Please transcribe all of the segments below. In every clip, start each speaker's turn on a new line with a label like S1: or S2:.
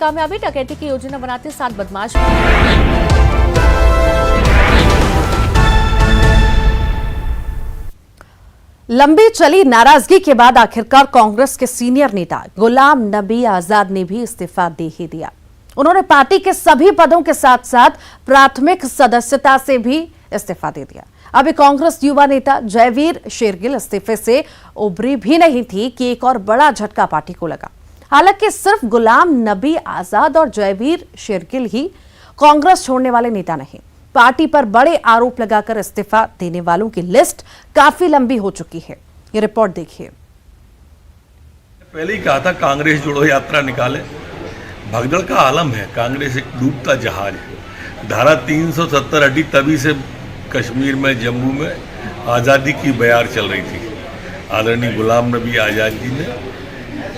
S1: कामयाबी, डकैती की योजना बनाते 7 बदमाश। लंबी चली नाराजगी के बाद आखिरकार कांग्रेस के सीनियर नेता गुलाम नबी आजाद ने भी इस्तीफा दे ही दिया। उन्होंने पार्टी के सभी पदों के साथ साथ प्राथमिक सदस्यता से भी इस्तीफा दे दिया। अभी कांग्रेस युवा नेता जयवीर शेरगिल इस्तीफे से उभरी भी नहीं थी कि एक और बड़ा झटका पार्टी को लगा। हालांकि सिर्फ गुलाम नबी आजाद और जयवीर शेरगिल ही कांग्रेस छोड़ने वाले नेता नहीं, पार्टी पर बड़े आरोप लगाकर इस्तीफा देने वालों की लिस्ट काफी लंबी हो चुकी है। ये रिपोर्ट देखिए।
S2: पहले ही कहा था कांग्रेस जोड़ो यात्रा निकाले। भगदड़ का आलम है, कांग्रेस एक डूबता जहाज है। धारा 370 हटी तभी से कश्मीर में, जम्मू में आज़ादी की बयार चल रही थी। आदरणीय गुलाम नबी आज़ाद जी ने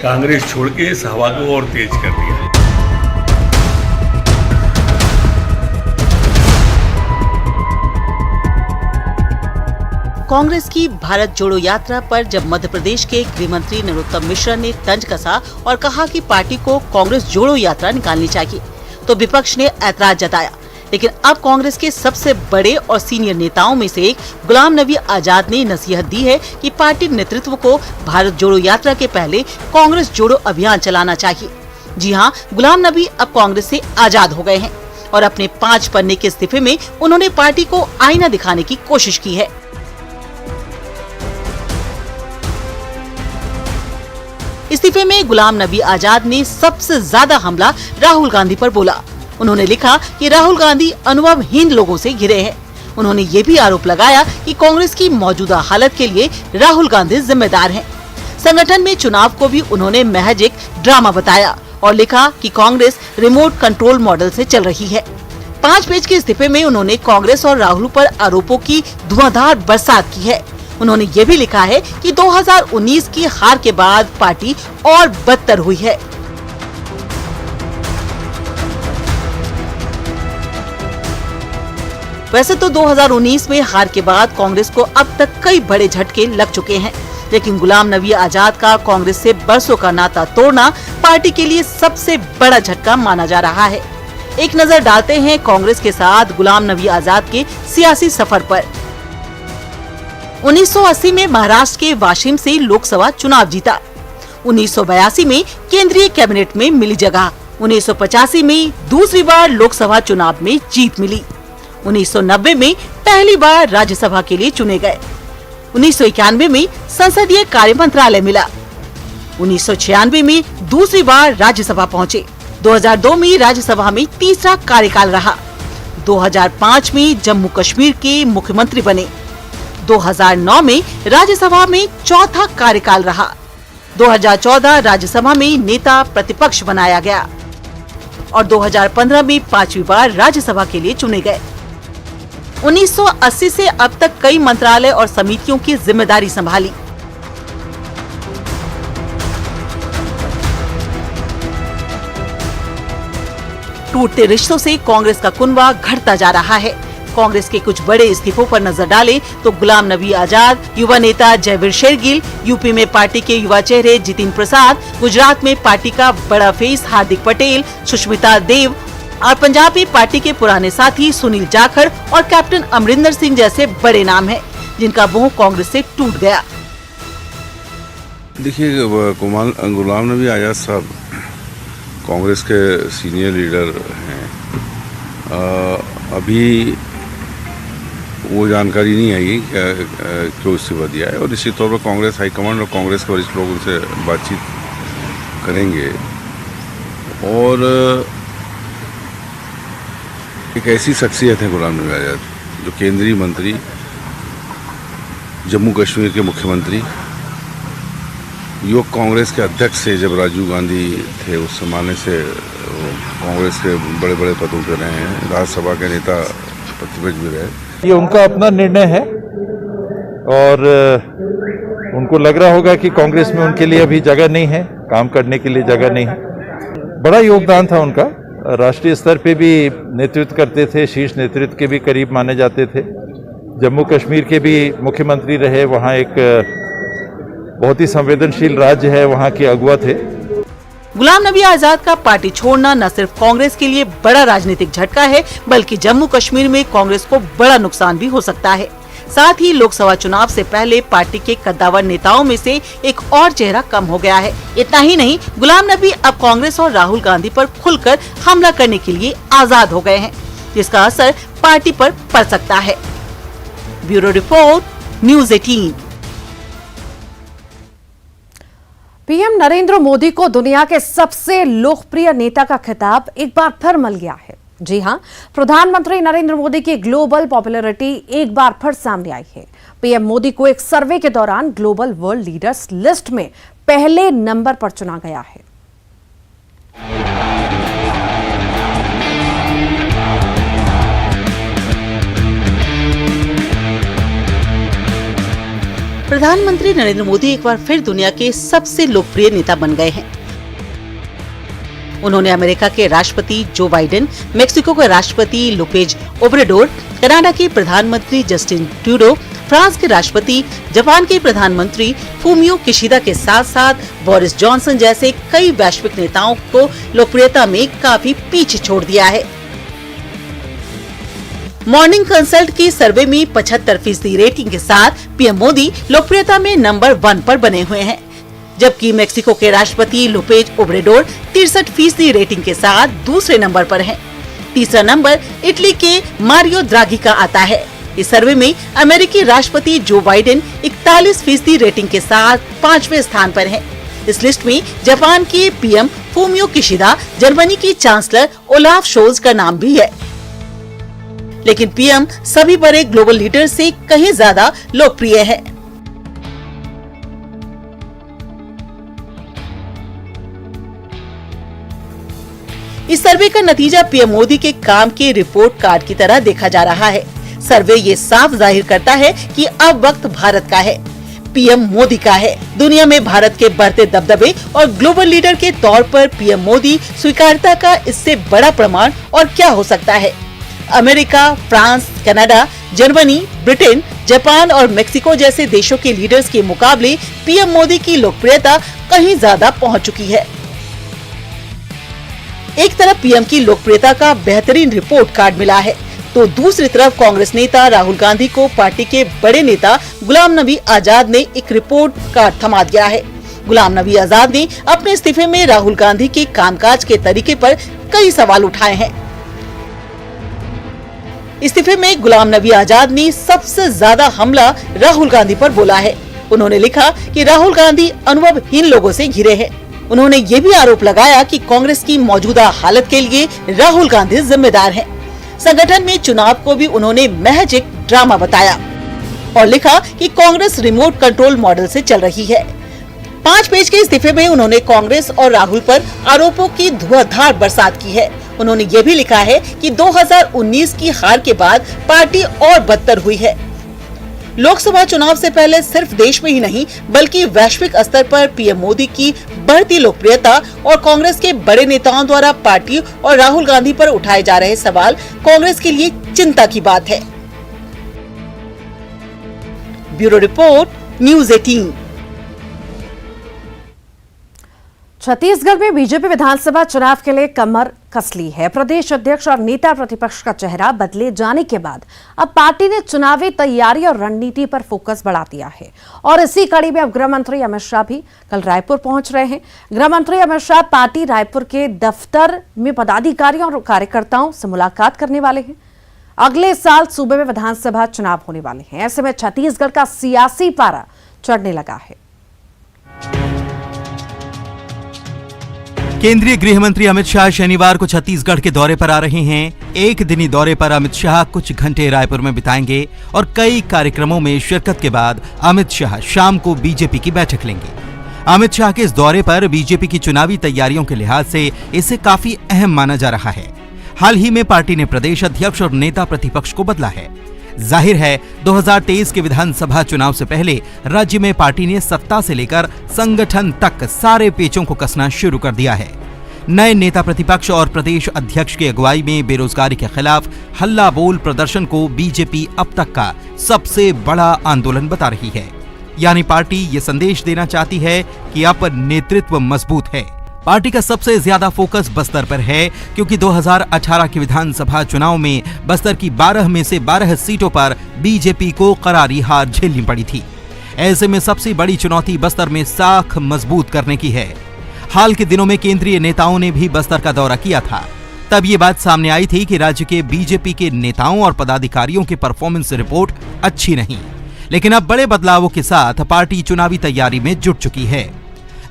S2: कांग्रेस छोड़ के इस हवा को और तेज कर दिया।
S3: कांग्रेस की भारत जोड़ो यात्रा पर जब मध्य प्रदेश के गृह मंत्री नरोत्तम मिश्रा ने तंज कसा और कहा कि पार्टी को कांग्रेस जोड़ो यात्रा निकालनी चाहिए, तो विपक्ष ने ऐतराज जताया। लेकिन अब कांग्रेस के सबसे बड़े और सीनियर नेताओं में से एक गुलाम नबी आजाद ने नसीहत दी है कि पार्टी नेतृत्व को भारत जोड़ो यात्रा के पहले कांग्रेस जोड़ो अभियान चलाना चाहिए। जी हाँ, गुलाम नबी अब कांग्रेस से आजाद हो गए हैं और अपने 5 पन्ने के इस्तीफे में उन्होंने पार्टी को आईना दिखाने की कोशिश की है। इस्तीफे में गुलाम नबी आजाद ने सबसे ज्यादा हमला राहुल गांधी पर बोला। उन्होंने लिखा कि राहुल गांधी अनुभवहीन लोगों से घिरे हैं। उन्होंने ये भी आरोप लगाया कि कांग्रेस की मौजूदा हालत के लिए राहुल गांधी जिम्मेदार हैं। संगठन में चुनाव को भी उन्होंने महज एक ड्रामा बताया और लिखा कि कांग्रेस रिमोट कंट्रोल मॉडल से चल रही है। 5 पेज के इस्तीफे में उन्होंने कांग्रेस और राहुल पर आरोपों की धुआंधार बरसात की है। उन्होंने ये भी लिखा है कि 2019 की हार के बाद पार्टी और बदतर हुई है। वैसे तो 2019 में हार के बाद कांग्रेस को अब तक कई बड़े झटके लग चुके हैं, लेकिन गुलाम नबी आजाद का कांग्रेस से बरसों का नाता तोड़ना पार्टी के लिए सबसे बड़ा झटका माना जा रहा है। एक नजर डालते हैं कांग्रेस के साथ गुलाम नबी आजाद के सियासी सफर पर। 1980 में महाराष्ट्र के वाशिम से लोकसभा चुनाव जीता। 1982 में केंद्रीय कैबिनेट में मिली जगह। 1985 में दूसरी बार लोकसभा चुनाव में जीत मिली। 1990 में पहली बार राज्यसभा के लिए चुने गए। 1991 में संसदीय कार्य मंत्रालय मिला। 1996 में दूसरी बार राज्यसभा पहुँचे। 2002 में राज्यसभा में तीसरा कार्यकाल रहा। 2005 में जम्मू कश्मीर के मुख्यमंत्री बने। 2009 में राज्यसभा में चौथा कार्यकाल रहा। 2014 राज्यसभा में नेता प्रतिपक्ष बनाया गया और 2015 में 5वीं बार राज्यसभा के लिए चुने गए। 1980 से अब तक कई मंत्रालय और समितियों की जिम्मेदारी संभाली। टूटते रिश्तों से कांग्रेस का कुनबा घटता जा रहा है। कांग्रेस के कुछ बड़े इस्तीफों पर नजर डालें तो गुलाम नबी आजाद, युवा नेता जयवीर शेरगिल, यूपी में पार्टी के युवा चेहरे जितिन प्रसाद, गुजरात में पार्टी का बड़ा फेस हार्दिक पटेल, सुष्मिता देव और पंजाब में पार्टी के पुराने साथी सुनील जाखड़ और कैप्टन अमरिंदर सिंह जैसे बड़े नाम हैं, जिनका मोह कांग्रेस से टूट गया।
S4: देखिए, गुलाम नबी आजाद साहब कांग्रेस के सीनियर लीडर हैं। अभी वो जानकारी नहीं आई क्यों इस्तीफा दिया है और निश्चित तौर पर कांग्रेस हाईकमांड और कांग्रेस के वरिष्ठ लोग उनसे बातचीत करेंगे। और एक ऐसी शख्सियत है गुलाम नबी आजाद जो केंद्रीय मंत्री, जम्मू कश्मीर के मुख्यमंत्री, युवक कांग्रेस के अध्यक्ष से जब राजीव गांधी थे उस जमाने से कांग्रेस के बड़े बड़े पदों पर रहे हैं, राज्यसभा के नेता प्रतिपक्ष भी रहे।
S5: ये उनका अपना निर्णय है और उनको लग रहा होगा कि कांग्रेस में उनके लिए अभी जगह नहीं है, काम करने के लिए जगह नहीं है। बड़ा योगदान था उनका, राष्ट्रीय स्तर पे भी नेतृत्व करते थे, शीर्ष नेतृत्व के भी करीब माने जाते थे। जम्मू कश्मीर के भी मुख्यमंत्री रहे, वहाँ एक बहुत ही संवेदनशील राज्य है, वहाँ के अगुवा थे।
S3: गुलाम नबी आजाद का पार्टी छोड़ना न सिर्फ कांग्रेस के लिए बड़ा राजनीतिक झटका है, बल्कि जम्मू कश्मीर में कांग्रेस को बड़ा नुकसान भी हो सकता है। साथ ही लोकसभा चुनाव से पहले पार्टी के कद्दावर नेताओं में से एक और चेहरा कम हो गया है। इतना ही नहीं, गुलाम नबी अब कांग्रेस और राहुल गांधी पर खुलकर हमला करने के लिए आजाद हो गए हैं, जिसका असर पार्टी पर पड़ सकता है। Bureau report, news 18।
S1: PM Narendra Modi को दुनिया के सबसे लोकप्रिय नेता का खिताब एक बार फिर मिल गया है। जी हां, प्रधानमंत्री नरेंद्र मोदी की ग्लोबल पॉपुलैरिटी एक बार फिर सामने आई है। पीएम मोदी को एक सर्वे के दौरान ग्लोबल वर्ल्ड लीडर्स लिस्ट में पहले नंबर पर चुना गया है।
S3: प्रधानमंत्री नरेंद्र मोदी एक बार फिर दुनिया के सबसे लोकप्रिय नेता बन गए हैं। उन्होंने अमेरिका के राष्ट्रपति जो बाइडेन, मेक्सिको के राष्ट्रपति लोपेज ओब्रेडोर, कनाडा के प्रधानमंत्री जस्टिन ट्रूडो, फ्रांस के राष्ट्रपति, जापान के प्रधानमंत्री फूमियो किशिदा के साथ साथ बोरिस जॉनसन जैसे कई वैश्विक नेताओं को लोकप्रियता में काफी पीछे छोड़ दिया है। मॉर्निंग कंसल्ट की सर्वे में 75% रेटिंग के साथ पीएम मोदी लोकप्रियता में नंबर 1 पर बने हुए हैं, जबकि मेक्सिको के राष्ट्रपति लोपेज ओब्रेडोर 63% रेटिंग के साथ दूसरे नंबर पर हैं। तीसरा नंबर इटली के मारियो द्राघी का आता है। इस सर्वे में अमेरिकी राष्ट्रपति जो बाइडेन 41% रेटिंग के साथ 5वें स्थान पर हैं। इस लिस्ट में जापान के पीएम फूमियो किशिदा, जर्मनी की चांसलर ओलाफ शोल्ज का नाम भी है। लेकिन पीएम सभी बड़े ग्लोबल लीडर से कहीं ज्यादा लोकप्रिय है। इस सर्वे का नतीजा पीएम मोदी के काम के रिपोर्ट कार्ड की तरह देखा जा रहा है। सर्वे ये साफ जाहिर करता है कि अब वक्त भारत का है, पीएम मोदी का है। दुनिया में भारत के बढ़ते दबदबे और ग्लोबल लीडर के तौर पर पीएम मोदी स्वीकार्यता का इससे बड़ा प्रमाण और क्या हो सकता है। America, France, Canada, Germany, Britain, Japan और मेक्सिको जैसे देशों के लीडर्स के मुकाबले पीएम मोदी की लोकप्रियता कहीं ज्यादा पहुंच चुकी है। एक तरफ पीएम की लोकप्रियता का बेहतरीन रिपोर्ट कार्ड मिला है, तो दूसरी तरफ कांग्रेस नेता राहुल गांधी को पार्टी के बड़े नेता गुलाम नबी आजाद ने एक रिपोर्ट कार्ड थमा दिया है। गुलाम नबी आजाद ने अपने इस्तीफे में राहुल गांधी के कामकाज के तरीके पर कई सवाल उठाए हैं। इस्तीफे में गुलाम नबी आजाद ने सबसे ज्यादा हमला राहुल गांधी पर बोला है। उन्होंने लिखा कि राहुल गांधी अनुभवहीन लोगों से घिरे हैं। उन्होंने ये भी आरोप लगाया कि कांग्रेस की मौजूदा हालत के लिए राहुल गांधी जिम्मेदार हैं। संगठन में चुनाव को भी उन्होंने महज एक ड्रामा बताया और लिखा कि कांग्रेस रिमोट कंट्रोल मॉडल से चल रही है। 5 पेज के इस्तीफे में उन्होंने कांग्रेस और राहुल पर आरोपों की धुआंधार बरसात की है। उन्होंने ये भी लिखा है कि 2019 की हार के बाद पार्टी और बदतर हुई है। लोकसभा चुनाव से पहले सिर्फ देश में ही नहीं बल्कि वैश्विक स्तर पर पीएम मोदी की बढ़ती लोकप्रियता और कांग्रेस के बड़े नेताओं द्वारा पार्टी और राहुल गांधी पर उठाए जा रहे सवाल कांग्रेस के लिए चिंता की बात है। Bureau report, news 18।
S1: छत्तीसगढ़ में बीजेपी विधानसभा चुनाव के लिए कमर कस ली है। प्रदेश अध्यक्ष और नेता प्रतिपक्ष का चेहरा बदले जाने के बाद अब पार्टी ने चुनावी तैयारी और रणनीति पर फोकस बढ़ा दिया है और इसी कड़ी में अब गृह मंत्री अमित शाह भी कल रायपुर पहुंच रहे हैं। गृह मंत्री अमित शाह पार्टी रायपुर के दफ्तर में पदाधिकारियों और कार्यकर्ताओं से मुलाकात करने वाले हैं। अगले साल सूबे में विधानसभा चुनाव होने वाले हैं। ऐसे में छत्तीसगढ़ का सियासी पारा चढ़ने लगा है।
S6: केंद्रीय गृह मंत्री अमित शाह शनिवार को छत्तीसगढ़ के दौरे पर आ रहे हैं। एक दिनी दौरे पर अमित शाह कुछ घंटे रायपुर में बिताएंगे और कई कार्यक्रमों में शिरकत के बाद अमित शाह शाम को बीजेपी की बैठक लेंगे। अमित शाह के इस दौरे पर बीजेपी की चुनावी तैयारियों के लिहाज से इसे काफी अहम माना जा रहा है। हाल ही में पार्टी ने प्रदेश अध्यक्ष और नेता प्रतिपक्ष को बदला है। जाहिर है 2023 के विधानसभा चुनाव से पहले राज्य में पार्टी ने सत्ता से लेकर संगठन तक सारे पेचों को कसना शुरू कर दिया है। नए नेता प्रतिपक्ष और प्रदेश अध्यक्ष की अगुवाई में बेरोजगारी के खिलाफ हल्ला बोल प्रदर्शन को बीजेपी अब तक का सबसे बड़ा आंदोलन बता रही है। यानी पार्टी ये संदेश देना चाहती है कि अब नेतृत्व मजबूत है, पार्टी का सबसे ज्यादा फोकस बस्तर पर है क्योंकि 2018 के विधानसभा चुनाव में बस्तर की 12 में से 12 सीटों पर बीजेपी को करारी हार झेलनी पड़ी थी। ऐसे में सबसे बड़ी चुनौती बस्तर में साख मजबूत करने की है। हाल के दिनों में केंद्रीय नेताओं ने भी बस्तर का दौरा किया था। तब ये बात सामने आई थी कि राज्य के बीजेपी के नेताओं और पदाधिकारियों की परफॉर्मेंस रिपोर्ट अच्छी नहीं, लेकिन अब बड़े बदलावों के साथ पार्टी चुनावी तैयारी में जुट चुकी है।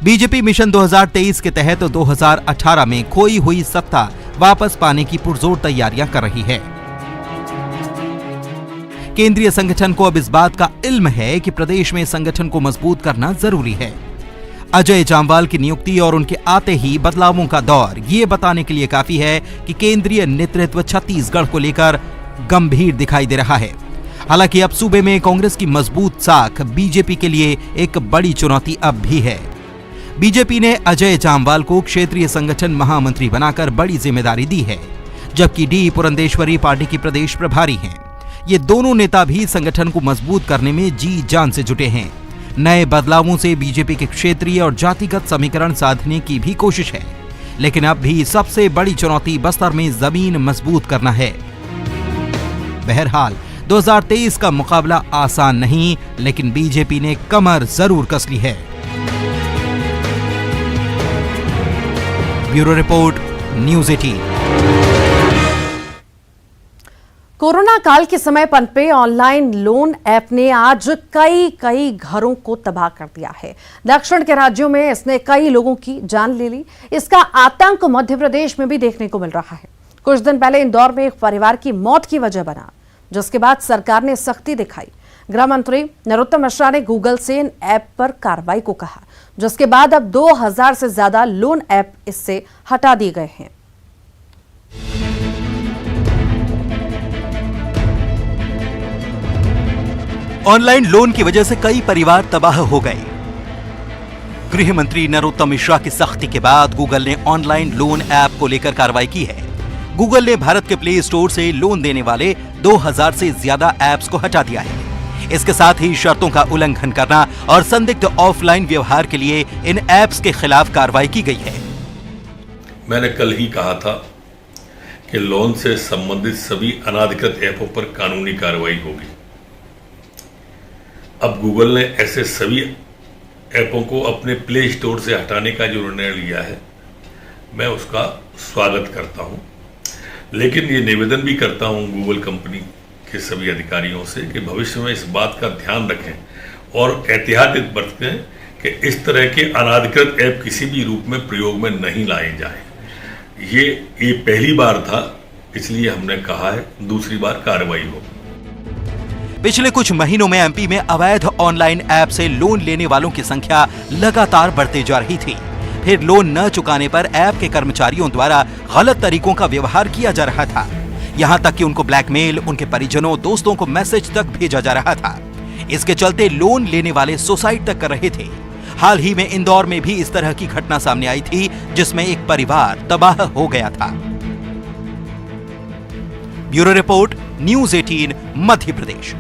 S6: बीजेपी मिशन 2023 के तहत 2018 में खोई हुई सत्ता वापस पाने की पुरजोर तैयारियां कर रही है। केंद्रीय संगठन को अब इस बात का इल्म है कि प्रदेश में संगठन को मजबूत करना जरूरी है। अजय जामवाल की नियुक्ति और उनके आते ही बदलावों का दौर ये बताने के लिए काफी है कि केंद्रीय नेतृत्व छत्तीसगढ़ को लेकर गंभीर दिखाई दे रहा है। हालांकि अब सूबे में कांग्रेस की मजबूत साख बीजेपी के लिए एक बड़ी चुनौती अब भी है। बीजेपी ने अजय जामवाल को क्षेत्रीय संगठन महामंत्री बनाकर बड़ी जिम्मेदारी दी है, जबकि डी पुरंदेश्वरी पार्टी की प्रदेश प्रभारी हैं। ये दोनों नेता भी संगठन को मजबूत करने में जी जान से जुटे हैं। नए बदलावों से बीजेपी के क्षेत्रीय और जातिगत समीकरण साधने की भी कोशिश है, लेकिन अब भी सबसे बड़ी चुनौती बस्तर में जमीन मजबूत करना है। बहरहाल 2023 का मुकाबला आसान नहीं, लेकिन बीजेपी ने कमर जरूर कस ली है। Bureau report, news 18।
S1: कोरोना काल के समय पनपे ऑनलाइन लोन ऐप ने आज कई घरों को तबाह कर दिया है। दक्षिण के राज्यों में इसने कई लोगों की जान ले ली। इसका आतंक मध्य प्रदेश में भी देखने को मिल रहा है। कुछ दिन पहले इंदौर में एक परिवार की मौत की वजह बना, जिसके बाद सरकार ने सख्ती दिखाई। गृह मंत्री नरोत्तम मिश्रा ने गूगल से इन ऐप पर कार्रवाई को कहा, जिसके बाद अब 2000 से ज्यादा लोन ऐप इससे हटा दिए गए हैं।
S6: ऑनलाइन लोन की वजह से कई परिवार तबाह हो गए। गृह मंत्री नरोत्तम मिश्रा की सख्ती के बाद गूगल ने ऑनलाइन लोन ऐप को लेकर कार्रवाई की है। गूगल ने भारत के प्ले स्टोर से लोन देने वाले 2000 से ज्यादा ऐप्स को हटा दिया है। इसके साथ ही शर्तों का उल्लंघन करना और संदिग्ध ऑफलाइन व्यवहार के लिए इन ऐप्स के खिलाफ कार्रवाई की गई है।
S2: मैंने कल ही कहा था कि लोन से संबंधित सभी अनाधिकृत ऐपों पर कानूनी कार्रवाई होगी। अब गूगल ने ऐसे सभी ऐपों को अपने प्ले स्टोर से हटाने का जो निर्णय लिया है, मैं उसका स्वागत करता हूं। लेकिन ये निवेदन भी करता हूं गूगल कंपनी के सभी अधिकारियों से कि भविष्य में इस बात का ध्यान रखें और एहतियात बरतें कि इस तरह के अनाधिकृत ऐप किसी भी रूप में प्रयोग में नहीं लाए जाए। ये पहली बार था, इसलिए हमने कहा है दूसरी बार कार्रवाई हो।
S6: पिछले कुछ महीनों में एमपी में अवैध ऑनलाइन ऐप से लोन लेने वालों की संख्या लगातार बढ़ती जा रही थी। फिर लोन न चुकाने पर ऐप के कर्मचारियों द्वारा गलत तरीकों का व्यवहार किया जा रहा था। यहां तक कि उनको ब्लैकमेल, उनके परिजनों, दोस्तों को मैसेज तक भेजा जा रहा था। इसके चलते लोन लेने वाले सुसाइड तक कर रहे थे। हाल ही में इंदौर में भी इस तरह की घटना सामने आई थी, जिसमें एक परिवार तबाह हो गया था। Bureau report, news 18, Madhya Pradesh.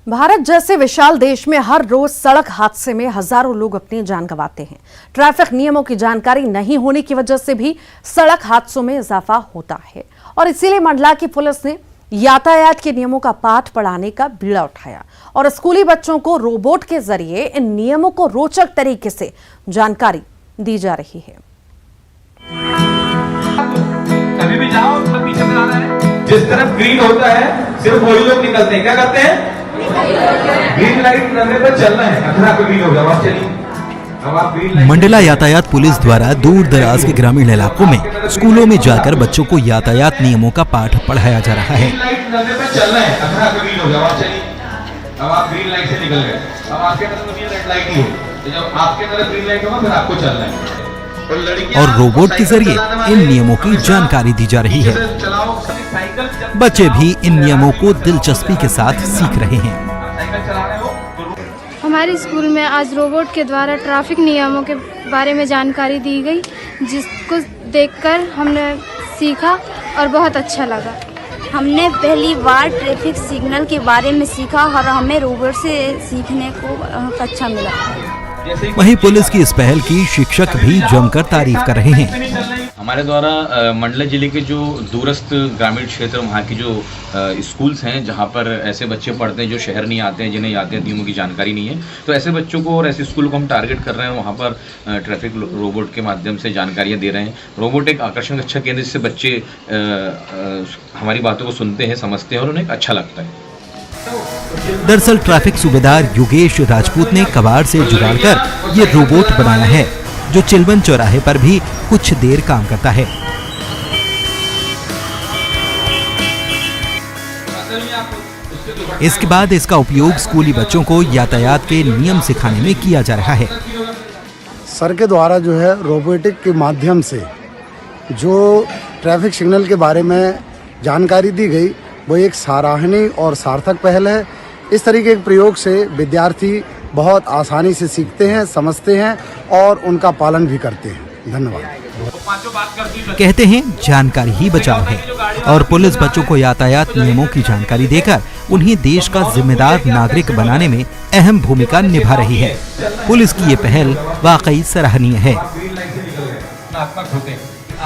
S1: Bharat जैसे विशाल देश में हर रोज सड़क हादसे में हजारों लोग अपनी जान गंवाते हैं। ट्रैफिक नियमों की जानकारी नहीं होने की वजह से भी सड़क हादसों में इजाफा होता है और इसीलिए मंडला की पुलिस ने यातायात के नियमों का पाठ पढ़ाने का बीड़ा उठाया और स्कूली बच्चों को रोबोट के जरिए इन नियमों को रोचक तरीके से जानकारी दी जा रही है।
S7: कभी भी जाओ तो पीछे में आना है। जिस तरफ ग्रीन होता है सिर्फ वही लोग निकलते हैं। क्या करते हैं? ग्रीन लाइट लगने पर चलना है। अगर आपको ग्रीन हो गया आप चलिए। अब आप ग्रीन लाइट।
S6: मंडला यातायात पुलिस द्वारा दूर दराज के ग्रामीण इलाकों में स्कूलों में जाकर बच्चों को यातायात नियमों का पाठ पढ़ाया जा रहा है।
S7: ग्रीन लाइट लगने पर चलना है। अगर आपको ग्रीन हो गया आप चलिए। अब आप ग्रीन लाइट से निकल गए। अब आपके तरफ रेड लाइट ही हो। जब आपके तरफ ग्रीन लाइट होगा फिर आपको चलना है।
S6: और रोबोट के जरिए इन नियमों की जानकारी दी जा रही है। बच्चे भी इन नियमों को दिलचस्पी के साथ सीख रहे हैं।
S8: हमारे स्कूल में आज रोबोट के द्वारा ट्रैफिक नियमों के बारे में जानकारी दी गई, जिसको देखकर हमने सीखा और बहुत अच्छा लगा।
S9: हमने पहली बार ट्रैफिक सिग्नल के बारे में सीखा और हमें रोबोट से सीखने को अच्छा मिला।
S6: वहीं पुलिस की इस पहल की शिक्षक भी जमकर तारीफ कर रहे हैं।
S10: हमारे द्वारा मंडला जिले के जो दूरस्थ ग्रामीण क्षेत्र वहाँ की जो स्कूल्स हैं जहाँ पर ऐसे बच्चे पढ़ते हैं जो शहर नहीं आते हैं, जिन्हें यातायात नियमों की जानकारी नहीं है, तो ऐसे बच्चों को और ऐसे स्कूल को हम टारगेट कर रहे हैं। वहाँ पर ट्रैफिक रोबोट के माध्यम से जानकारियाँ दे रहे हैं। रोबोट एक आकर्षण का अच्छा केंद्र, जिससे बच्चे हमारी बातों को सुनते हैं, समझते हैं और उन्हें अच्छा लगता है।
S6: दरअसल ट्रैफिक सूबेदार योगेश राजपूत ने कबाड़ से जुगाड़कर ये रोबोट बनाया है जो चिलवन चौराहे पर भी कुछ देर काम करता है। इसके बाद इसका उपयोग स्कूली बच्चों को यातायात के नियम सिखाने में किया जा रहा है।
S11: सर के द्वारा जो है रोबोटिक के माध्यम से जो ट्रैफिक सिग्नल के बारे में जानकारी दी गई, वो एक सराहनीय और सार्थक पहल है। इस तरीके के प्रयोग से विद्यार्थी बहुत आसानी से सीखते हैं, समझते हैं और उनका पालन भी करते हैं। धन्यवाद।
S6: कहते हैं जानकारी ही बचाव है और पुलिस बच्चों को यातायात नियमों की जानकारी देकर उन्हें देश का जिम्मेदार नागरिक बनाने में अहम भूमिका निभा रही है। पुलिस की ये पहल वाकई सराहनीय है।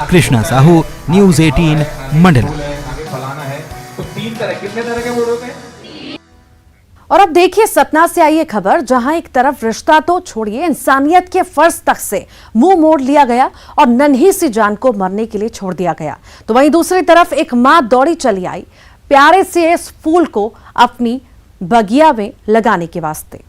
S6: कृष्णा साहू, न्यूज़ 18, मंडला।
S1: और अब देखिए सतना से आई ये खबर, जहां एक तरफ रिश्ता तो छोड़िए इंसानियत के फर्ज तक से मुंह मोड़ लिया गया और नन्ही सी जान को मरने के लिए छोड़ दिया गया, तो वहीं दूसरी तरफ एक मां दौड़ी चली आई प्यारे से इस फूल को अपनी बगिया में लगाने के वास्ते।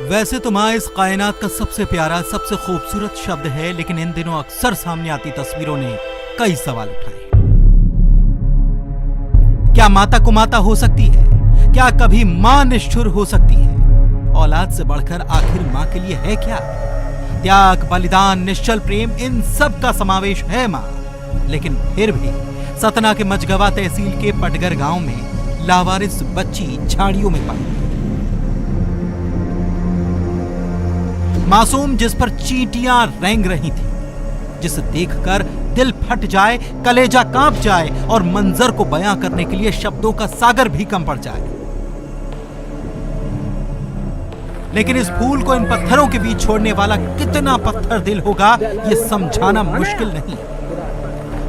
S6: वैसे तो माँ इस कायनात का सबसे प्यारा, सबसे खूबसूरत शब्द है, लेकिन इन दिनों अक्सर सामने आती तस्वीरों ने कई सवाल उठाए। क्या माता को माता हो सकती है? क्या कभी माँ निष्ठुर हो सकती है? औलाद से बढ़कर आखिर माँ के लिए है क्या? त्याग, बलिदान, निश्चल प्रेम, इन सब का समावेश है माँ। लेकिन फिर भी सतना के मझगवा तहसील के पटगर गांव में लावारिस बच्ची झाड़ियों में पाई। मासूम जिस पर चींटियां रेंग रही थी, जिसे देखकर दिल फट जाए, कलेजा कांप जाए और मंजर को बयां करने के लिए शब्दों का सागर भी कम पड़ जाए। लेकिन इस फूल को इन पत्थरों के बीच छोड़ने वाला कितना पत्थर दिल होगा, ये समझाना मुश्किल नहीं।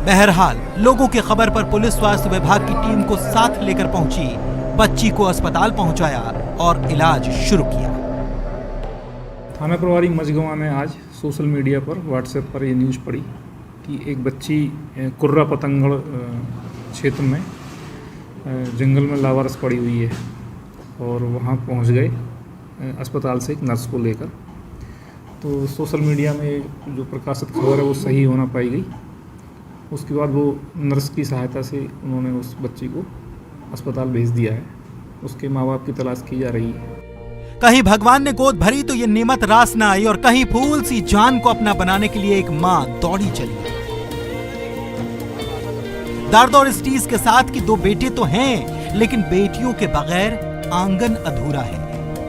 S6: बहरहाल लोगों की खबर पर पुलिस स्वास्थ्य विभाग की टीम को साथ लेकर पहुंची, बच्ची को अस्पताल पहुंचाया और इलाज शुरू किया।
S12: थाना प्रभारी मझगवा ने आज सोशल मीडिया पर, व्हाट्सएप पर ये न्यूज़ पढ़ी कि एक बच्ची कुर्रा पतंगड़ क्षेत्र में जंगल में लावारस पड़ी हुई है और वहाँ पहुँच गए अस्पताल से एक नर्स को लेकर। तो सोशल मीडिया में जो प्रकाशित खबर है वो सही होना पाई गई। उसके बाद वो नर्स की सहायता से उन्होंने उस बच्ची को अस्पताल भेज दिया है। उसके माँ बाप की तलाश की जा रही है।
S6: कहीं भगवान ने गोद भरी तो ये नेमत रास न आई और कहीं फूल सी जान को अपना बनाने के लिए एक मां दौड़ी चली। दर्द और इस चीज के साथ कि दो बेटे तो हैं, लेकिन बेटियों के बगैर आंगन अधूरा है।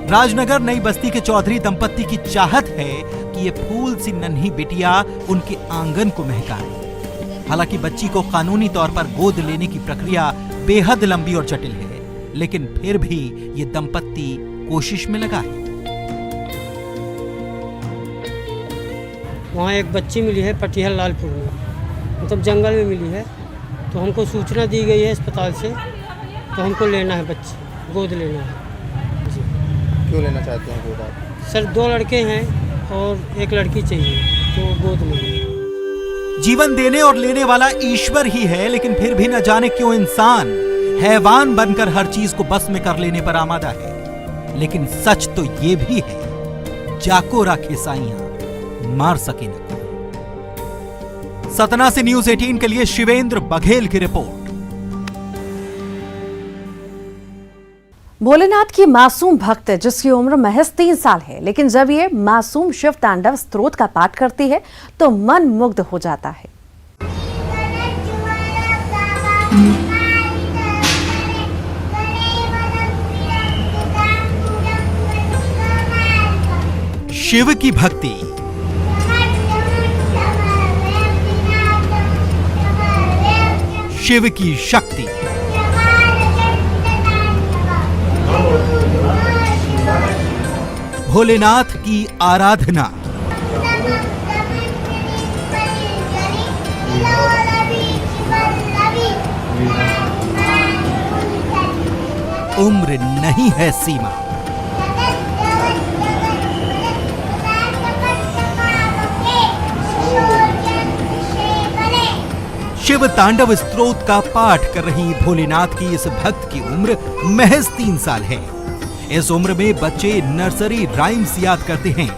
S6: राजनगर नई बस्ती के चौधरी दंपत्ति की चाहत है कि ये फूल सी नन्ही बिटिया उनके आंगन को महकाए। हालांकि बच्ची को कानूनी तौर पर गोद लेने की प्रक्रिया बेहद लंबी और जटिल है, लेकिन फिर भी ये दंपत्ति कोशिश में लगा है।
S13: वहाँ एक बच्ची मिली है पटियाला लालपुर में, मतलब जंगल में मिली है। तो हमको सूचना दी गई है अस्पताल से, तो हमको लेना है बच्ची, गोद लेना है जी।
S14: क्यों लेना चाहते हैं गोद आप?
S13: सर 2 लड़के हैं और एक लड़की चाहिए, तो गोद लेंगे।
S6: जीवन देने और लेने वाला ईश्वर ही है, लेकिन फिर भी न जाने क्यों इंसान हैवान बनकर हर चीज को बस में कर लेने पर आमादा है। लेकिन सच तो ये भी है, जाको राखे साइयां मार सके न कोई। सतना से न्यूज़ 18 के लिए शिवेंद्र बघेल की रिपोर्ट।
S1: भोलेनाथ की मासूम भक्त जिसकी उम्र महज 3 साल है, लेकिन जब ये मासूम शिव तांडव स्तोत्र का पाठ करती है तो मन मुग्ध हो जाता है।
S6: शिव की भक्ति, शिव की शक्ति। भोलेनाथ की आराधना। उम्र नहीं है सीमा। शिव तांडव स्तोत्र का पाठ कर रही भोलेनाथ की इस भक्त की उम्र महज 3 साल है। इस उम्र में बच्चे नर्सरी राइम्स याद करते हैं,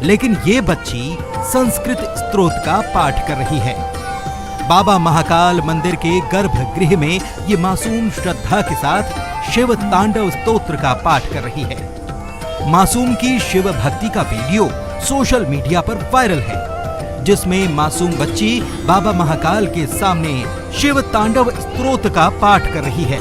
S6: लेकिन ये बच्ची संस्कृत स्तोत्र का पाठ कर रही है। बाबा महाकाल मंदिर के गर्भगृह में ये मासूम श्रद्धा के साथ शिव तांडव स्तोत्र का पाठ कर रही है। मासूम की शिव भक्ति का वीडियो सोशल मीडिया पर वायरल है, जिसमें मासूम बच्ची बाबा महाकाल के सामने शिव तांडव स्तोत्र का पाठ कर रही है।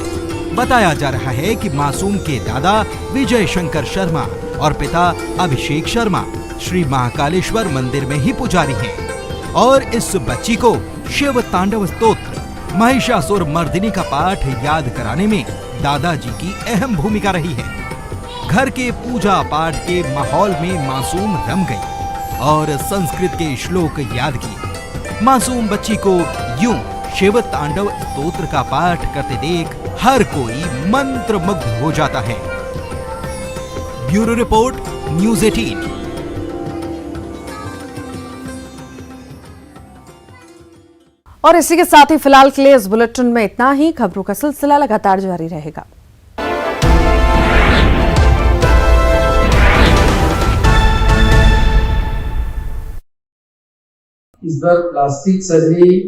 S6: बताया जा रहा है कि मासूम के दादा विजय शंकर शर्मा और पिता अभिषेक शर्मा श्री महाकालेश्वर मंदिर में ही पुजारी हैं और इस बच्ची को शिव तांडव स्तोत्र महिषासुर मर्दिनी का पाठ याद कराने में दादाजी की अहम भूमिका रही है। घर के पूजा पाठ के माहौल में मासूम रम गई और संस्कृत के श्लोक याद किए। मासूम बच्ची को यूं शिव तांडव स्तोत्र का पाठ करते देख हर कोई मंत्रमुग्ध हो जाता है। Bureau report, news 18।
S1: और इसी के साथ ही फिलहाल के लिए इस बुलेटिन में इतना ही। खबरों का सिलसिला लगातार जारी रहेगा।
S15: इस बार प्लास्टिक सर्जरी